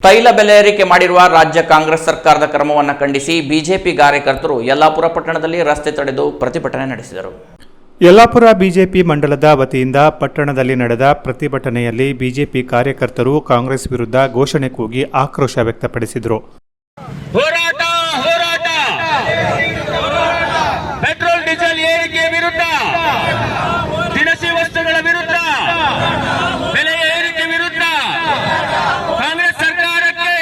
ತೈಲ ಬೆಲೆ ಏರಿಕೆ ಮಾಡಿರುವ ರಾಜ್ಯ ಕಾಂಗ್ರೆಸ್ ಸರ್ಕಾರದ ಕ್ರಮವನ್ನು ಖಂಡಿಸಿ ಬಿಜೆಪಿ ಕಾರ್ಯಕರ್ತರು ಯಲ್ಲಾಪುರ ಪಟ್ಟಣದಲ್ಲಿ ರಸ್ತೆ ತಡೆದು ಪ್ರತಿಭಟನೆ ನಡೆಸಿದರು. ಯಲ್ಲಾಪುರ ಬಿಜೆಪಿ ಮಂಡಲದ ವತಿಯಿಂದ ಪಟ್ಟಣದಲ್ಲಿ ನಡೆದ ಪ್ರತಿಭಟನೆಯಲ್ಲಿ ಬಿಜೆಪಿ ಕಾರ್ಯಕರ್ತರು ಕಾಂಗ್ರೆಸ್ ವಿರುದ್ಧ ಘೋಷಣೆ ಕೂಗಿ ಆಕ್ರೋಶ ವ್ಯಕ್ತಪಡಿಸಿದರು. ಹೋರಾಟ ಹೋರಾಟ ಪೆಟ್ರೋಲ್ ಡೀಸೆಲ್ ಏರಿಕೆ ವಿರುದ್ಧ, ದಿನಸಿ ವಸ್ತುಗಳ ವಿರುದ್ಧ, ಬೆಲೆ ಏರಿಕೆ ವಿರುದ್ಧ ಕಾಂಗ್ರೆಸ್ ಸರ್ಕಾರಕ್ಕೆ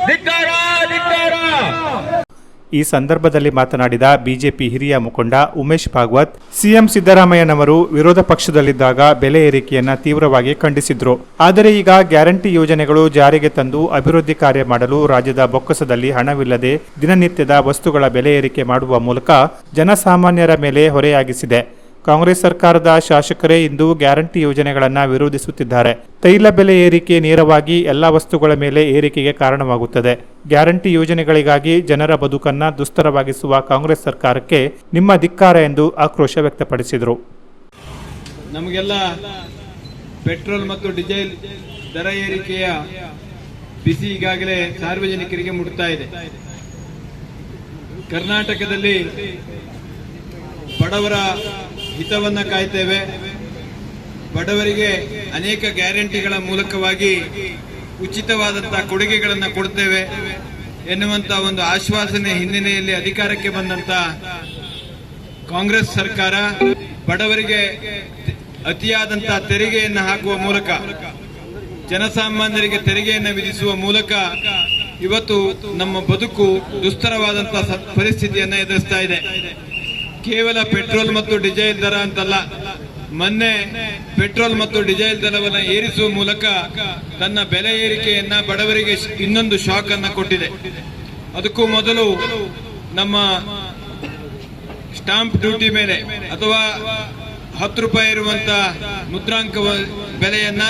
ಧಿಕ್ಕಾರ ಧಿಕ್ಕಾರ. ಈ ಸಂದರ್ಭದಲ್ಲಿ ಮಾತನಾಡಿದ ಬಿಜೆಪಿ ಹಿರಿಯ ಮುಖಂಡ ಉಮೇಶ್ ಭಾಗವತ್, ಸಿಎಂ ಸಿದ್ದರಾಮಯ್ಯನವರು ವಿರೋಧ ಪಕ್ಷದಲ್ಲಿದ್ದಾಗ ಬೆಲೆ ಏರಿಕೆಯನ್ನ ತೀವ್ರವಾಗಿ ಖಂಡಿಸಿದ್ರು. ಆದರೆ ಈಗ ಗ್ಯಾರಂಟಿ ಯೋಜನೆಗಳು ಜಾರಿಗೆ ತಂದು ಅಭಿವೃದ್ಧಿ ಕಾರ್ಯ ಮಾಡಲು ರಾಜ್ಯದ ಬೊಕ್ಕಸದಲ್ಲಿ ಹಣವಿಲ್ಲದೆ ದಿನನಿತ್ಯದ ವಸ್ತುಗಳ ಬೆಲೆ ಏರಿಕೆ ಮಾಡುವ ಮೂಲಕ ಜನಸಾಮಾನ್ಯರ ಮೇಲೆ ಹೊರೆಯಾಗಿಸಿದೆ. ಕಾಂಗ್ರೆಸ್ ಸರ್ಕಾರದ ಶಾಸಕರೇ ಇಂದು ಗ್ಯಾರಂಟಿ ಯೋಜನೆಗಳನ್ನು ವಿರೋಧಿಸುತ್ತಿದ್ದಾರೆ. ತೈಲ ಬೆಲೆ ಏರಿಕೆ ನೇರವಾಗಿ ಎಲ್ಲ ವಸ್ತುಗಳ ಮೇಲೆ ಏರಿಕೆಗೆ ಕಾರಣವಾಗುತ್ತದೆ. ಗ್ಯಾರಂಟಿ ಯೋಜನೆಗಳಿಗಾಗಿ ಜನರ ಬದುಕನ್ನು ದುಸ್ತರವಾಗಿಸುವ ಕಾಂಗ್ರೆಸ್ ಸರ್ಕಾರಕ್ಕೆ ನಿಮ್ಮ ಧಿಕ್ಕಾರ ಎಂದು ಆಕ್ರೋಶ ವ್ಯಕ್ತಪಡಿಸಿದರು. ನಮಗೆಲ್ಲ ಪೆಟ್ರೋಲ್ ಮತ್ತು ಡೀಸೆಲ್ ದರ ಏರಿಕೆಯ ಬಿಸಿ ಈಗಾಗಲೇ ಸಾರ್ವಜನಿಕರಿಗೆ ಮುಟ್ತಾ ಇದೆ. ಕರ್ನಾಟಕದಲ್ಲಿ ಬಡವರ ಹಿತವನ್ನ ಕಾಯ್ತೇವೆ, ಬಡವರಿಗೆ ಅನೇಕ ಗ್ಯಾರಂಟಿಗಳ ಮೂಲಕವಾಗಿ ಉಚಿತವಾದಂತಹ ಕೊಡುಗೆಗಳನ್ನು ಕೊಡ್ತೇವೆ ಎನ್ನುವಂತ ಒಂದು ಆಶ್ವಾಸನೆ ಹಿನ್ನೆಲೆಯಲ್ಲಿ ಅಧಿಕಾರಕ್ಕೆ ಬಂದಂತ ಕಾಂಗ್ರೆಸ್ ಸರ್ಕಾರ ಬಡವರಿಗೆ ಅತಿಯಾದಂತಹ ತೆರಿಗೆಯನ್ನು ಹಾಕುವ ಮೂಲಕ, ಜನಸಾಮಾನ್ಯರಿಗೆ ತೆರಿಗೆಯನ್ನು ವಿಧಿಸುವ ಮೂಲಕ ಇವತ್ತು ನಮ್ಮ ಬದುಕು ದುಸ್ತರವಾದಂತಹ ಪರಿಸ್ಥಿತಿಯನ್ನು ಎದುರಿಸ್ತಾ ಇದೆ. ಕೇವಲ ಪೆಟ್ರೋಲ್ ಮತ್ತು ಡೀಸೆಲ್ ದರ ಅಂತಲ್ಲ, ಮೊನ್ನೆ ಪೆಟ್ರೋಲ್ ಮತ್ತು ಡೀಸೆಲ್ ದರವನ್ನು ಏರಿಸುವ ಮೂಲಕ ತನ್ನ ಬೆಲೆ ಏರಿಕೆಯನ್ನ ಬಡವರಿಗೆ ಇನ್ನೊಂದು ಶಾಕ್ ಅನ್ನ ಕೊಟ್ಟಿದೆ. ಅದಕ್ಕೂ ಮೊದಲು ನಮ್ಮ ಸ್ಟಾಂಪ್ ಡ್ಯೂಟಿ ಮೇಲೆ ಅಥವಾ 10 ರೂಪಾಯಿ ಇರುವಂತ ಮುದ್ರಾಂಕ ಬೆಲೆಯನ್ನ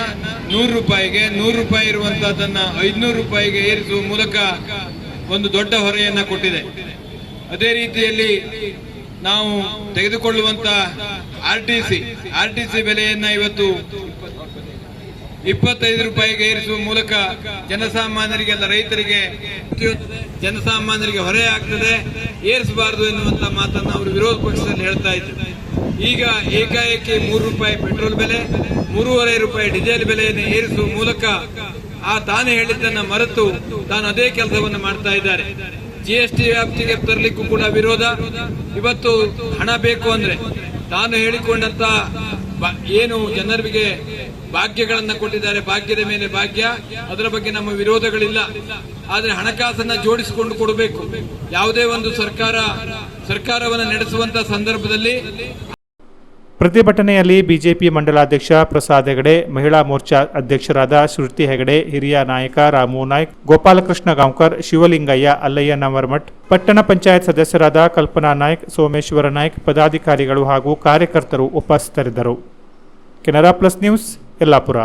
100 ರೂಪಾಯಿಗೆ, 100 ರೂಪಾಯಿ ಇರುವಂತಹದನ್ನ 500 ರೂಪಾಯಿಗೆ ಏರಿಸುವ ಮೂಲಕ ಒಂದು ದೊಡ್ಡ ಹೊರೆಯನ್ನ ಕೊಟ್ಟಿದೆ. ಅದೇ ರೀತಿಯಲ್ಲಿ ನಾವು ತೆಗೆದುಕೊಳ್ಳುವಂತ ಆರ್ಟಿಸಿ ಬೆಲೆಯನ್ನ ಇವತ್ತು 25 ರೂಪಾಯಿಗೆ ಏರಿಸುವ ಮೂಲಕ ಜನಸಾಮಾನ್ಯರಿಗೆಲ್ಲ, ರೈತರಿಗೆ, ಜನಸಾಮಾನ್ಯರಿಗೆ ಹೊರೆ ಆಗ್ತದೆ, ಏರಿಸಬಾರದು ಎನ್ನುವಂತ ಮಾತನ್ನು ಅವರು ವಿರೋಧ ಪಕ್ಷದಲ್ಲಿ ಹೇಳ್ತಾ ಇದ್ರು. ಈಗ ಏಕಾಏಕಿ 3 ರೂಪಾಯಿ ಪೆಟ್ರೋಲ್ ಬೆಲೆ, 3.5 ರೂಪಾಯಿ ಡೀಸೆಲ್ ಬೆಲೆಯನ್ನು ಏರಿಸುವ ಮೂಲಕ ತಾನೇ ಹೇಳಿದ್ದನ್ನ ಮರೆತು ತಾನು ಅದೇ ಕೆಲಸವನ್ನು ಮಾಡ್ತಾ ಇದ್ದಾರೆ. GST ವ್ಯಾಪ್ತಿಗೆ ತರಲಿಕ್ಕೂ ಕೂಡ ವಿರೋಧ. ಇವತ್ತು ಹಣ ಬೇಕು ಅಂದ್ರೆ ತಾನು ಹೇಳಿಕೊಂಡಂತ ಏನು ಜನರಿಗೆ ಭಾಗ್ಯಗಳನ್ನ ಕೊಟ್ಟಿದ್ದಾರೆ, ಭಾಗ್ಯದ ಮೇಲೆ ಭಾಗ್ಯ, ಅದರ ಬಗ್ಗೆ ನಮ್ಮ ವಿರೋಧಗಳಿಲ್ಲ. ಆದ್ರೆ ಹಣಕಾಸನ್ನ ಜೋಡಿಸಿಕೊಂಡು ಕೊಡಬೇಕು. ಯಾವುದೇ ಒಂದು ಸರ್ಕಾರವನ್ನು ನಡೆಸುವಂತ ಸಂದರ್ಭದಲ್ಲಿ. ಪ್ರತಿಭಟನೆಯಲ್ಲಿ ಬಿಜೆಪಿ ಮಂಡಲಾಧ್ಯಕ್ಷ ಪ್ರಸಾದ್ ಹೆಗಡೆ, ಮಹಿಳಾ ಮೋರ್ಚಾ ಅಧ್ಯಕ್ಷರಾದ ಶ್ರುತಿ ಹೆಗಡೆ, ಹಿರಿಯ ನಾಯಕ ರಾಮು ನಾಯ್ಕ್, ಗೋಪಾಲಕೃಷ್ಣ ಗಾಂವ್ಕರ್, ಶಿವಲಿಂಗಯ್ಯ, ಅಲ್ಲಯ್ಯ ನವರ್ಮಠ್, ಪಟ್ಟಣ ಪಂಚಾಯತ್ ಸದಸ್ಯರಾದ ಕಲ್ಪನಾ ನಾಯ್ಕ್, ಸೋಮೇಶ್ವರ ನಾಯ್ಕ್, ಪದಾಧಿಕಾರಿಗಳು ಹಾಗೂ ಕಾರ್ಯಕರ್ತರು ಉಪಸ್ಥಿತರಿದ್ದರು. Canara plus news, Yellapur.